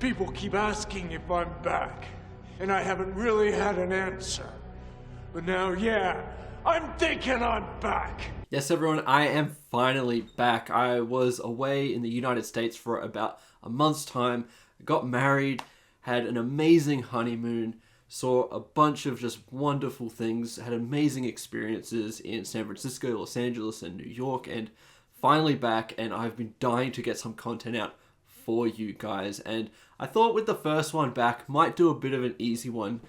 People keep asking if I'm back, and I haven't really had an answer. But now, yeah, I'm thinking I'm back. Yes, everyone, I am finally back. I was away in the United States for about a month's time, got married, had an amazing honeymoon, saw a bunch of just wonderful things, had amazing experiences in San Francisco, Los Angeles, and New York, and finally back, and I've been dying to get some content out for you guys. And I thought with the first one back, might do a bit of an easy one.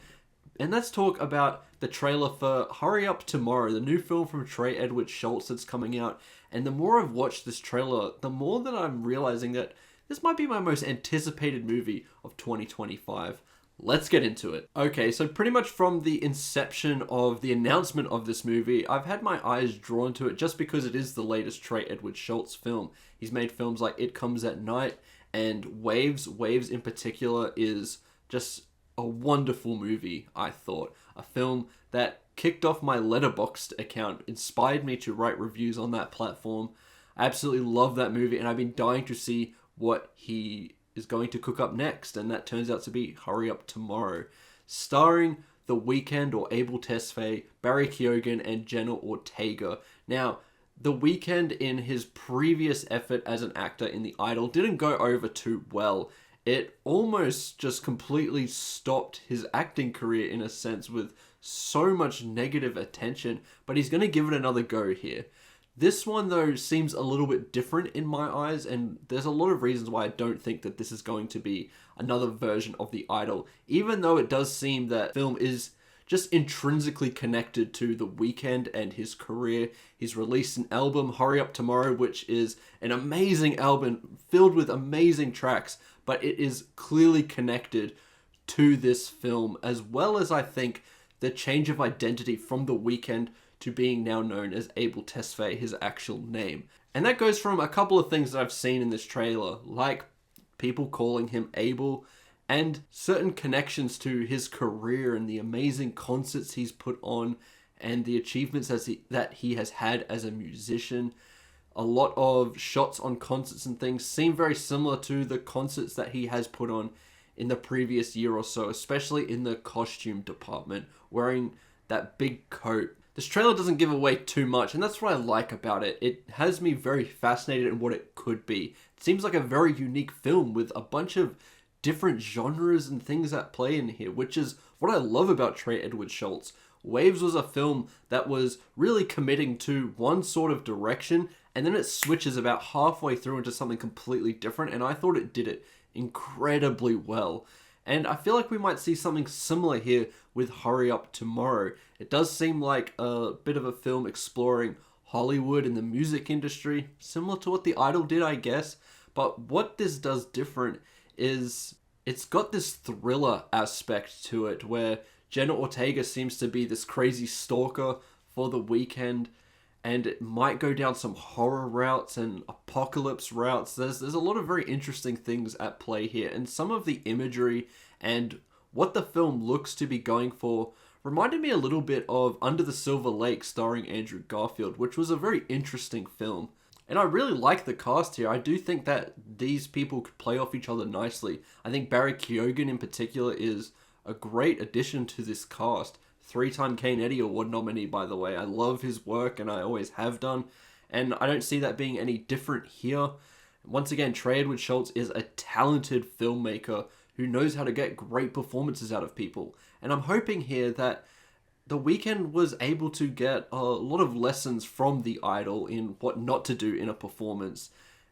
And let's talk about the trailer for Hurry Up Tomorrow, the new film from Trey Edward Schultz that's coming out. And the more I've watched this trailer, the more that I'm realizing that this might be my most anticipated movie of 2025. Let's get into it. Okay, so pretty much from the inception of the announcement of this movie, I've had my eyes drawn to it just because it is the latest Trey Edward Schultz film. He's made films like It Comes at Night and Waves. Waves in particular is just a wonderful movie, I thought. A film that kicked off my Letterboxd account, inspired me to write reviews on that platform. I absolutely love that movie, and I've been dying to see what he is going to cook up next, and that turns out to be Hurry Up Tomorrow, starring The Weeknd or Abel Tesfaye, Barry Keoghan, and Jenna Ortega. Now, The Weeknd in his previous effort as an actor in The Idol didn't go over too well. It almost just completely stopped his acting career in a sense with so much negative attention, but he's going to give it another go here. This one, though, seems a little bit different in my eyes, and there's a lot of reasons why I don't think that this is going to be another version of The Idol, even though it does seem that film is just intrinsically connected to The Weeknd and his career. He's released an album, Hurry Up Tomorrow, which is an amazing album filled with amazing tracks, but it is clearly connected to this film, as well as, I think, the change of identity from The Weeknd to being now known as Abel Tesfaye, his actual name. And that goes from a couple of things that I've seen in this trailer, like people calling him Abel, and certain connections to his career and the amazing concerts he's put on and the achievements that he has had as a musician. A lot of shots on concerts and things seem very similar to the concerts that he has put on in the previous year or so, especially in the costume department, wearing that big coat. This trailer doesn't give away too much, and that's what I like about it. It has me very fascinated in what it could be. It seems like a very unique film with a bunch of different genres and things at play in here, which is what I love about Trey Edward Schultz. Waves was a film that was really committing to one sort of direction, and then it switches about halfway through into something completely different, and I thought it did it incredibly well. And I feel like we might see something similar here with Hurry Up Tomorrow. It does seem like a bit of a film exploring Hollywood and the music industry, similar to what The Idol did, I guess. But what this does different is it's got this thriller aspect to it, where Jenna Ortega seems to be this crazy stalker for The Weeknd, and it might go down some horror routes and apocalypse routes. There's a lot of very interesting things at play here, and some of the imagery and what the film looks to be going for reminded me a little bit of Under the Silver Lake starring Andrew Garfield, which was a very interesting film. And I really like the cast here. I do think that these people could play off each other nicely. I think Barry Keoghan in particular is a great addition to this cast. 3-time Kane Eddie Award nominee, by the way. I love his work, and I always have done. And I don't see that being any different here. Once again, Trey Edward Schultz is a talented filmmaker who knows how to get great performances out of people. And I'm hoping here that The Weeknd was able to get a lot of lessons from The Idol in what not to do in a performance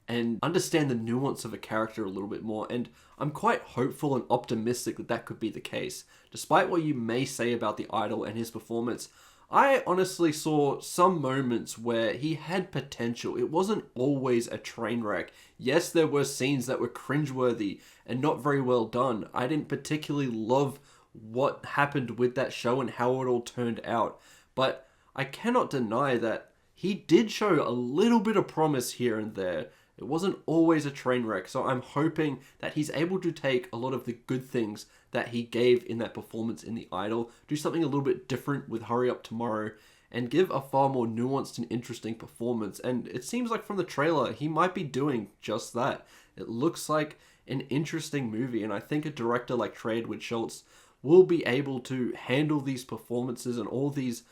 and understand the nuance of a character a little bit more. And I'm quite hopeful and optimistic that that could be the case. Despite what you may say about The Idol and his performance, I honestly saw some moments where he had potential. It wasn't always a train wreck. Yes, there were scenes that were cringeworthy and not very well done. I didn't particularly love what happened with that show and how it all turned out. But I cannot deny that he did show a little bit of promise here and there. It wasn't always a train wreck, so I'm hoping that he's able to take a lot of the good things that he gave in that performance in The Idol, do something a little bit different with Hurry Up Tomorrow, and give a far more nuanced and interesting performance. And it seems like from the trailer, he might be doing just that. It looks like an interesting movie, and I think a director like Trey Edward Schultz will be able to handle these performances and all these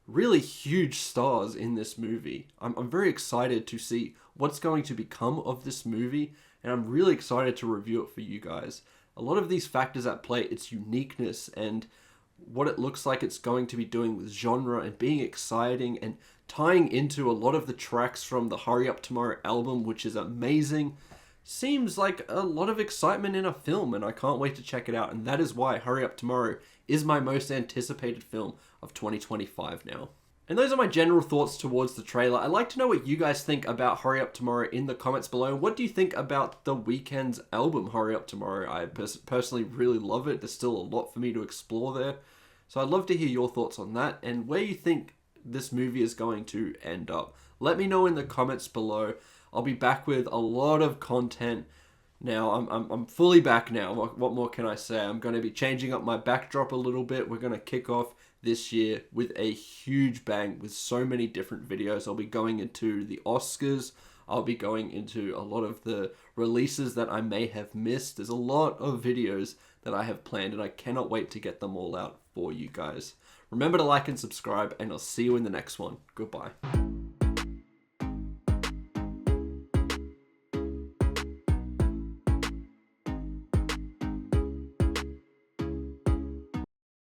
really huge stars in this movie. I'm very excited to see what's going to become of this movie, and I'm really excited to review it for you guys. A lot of these factors at play, its uniqueness and what it looks like it's going to be doing with genre and being exciting and tying into a lot of the tracks from the Hurry Up Tomorrow album, which is amazing. Seems like a lot of excitement in a film, and I can't wait to check it out. And that is why Hurry Up Tomorrow is my most anticipated film of 2025 now. And those are my general thoughts towards the trailer. I'd like to know what you guys think about Hurry Up Tomorrow in the comments below. What do you think about The Weeknd's album, Hurry Up Tomorrow? I personally really love it. There's still a lot for me to explore there. So I'd love to hear your thoughts on that and where you think this movie is going to end up. Let me know in the comments below. I'll be back with a lot of content. Now, I'm fully back now. What more can I say? I'm going to be changing up my backdrop a little bit. We're going to kick off this year with a huge bang with so many different videos. I'll be going into the Oscars. I'll be going into a lot of the releases that I may have missed. There's a lot of videos that I have planned, and I cannot wait to get them all out for you guys. Remember to like and subscribe, and I'll see you in the next one. Goodbye.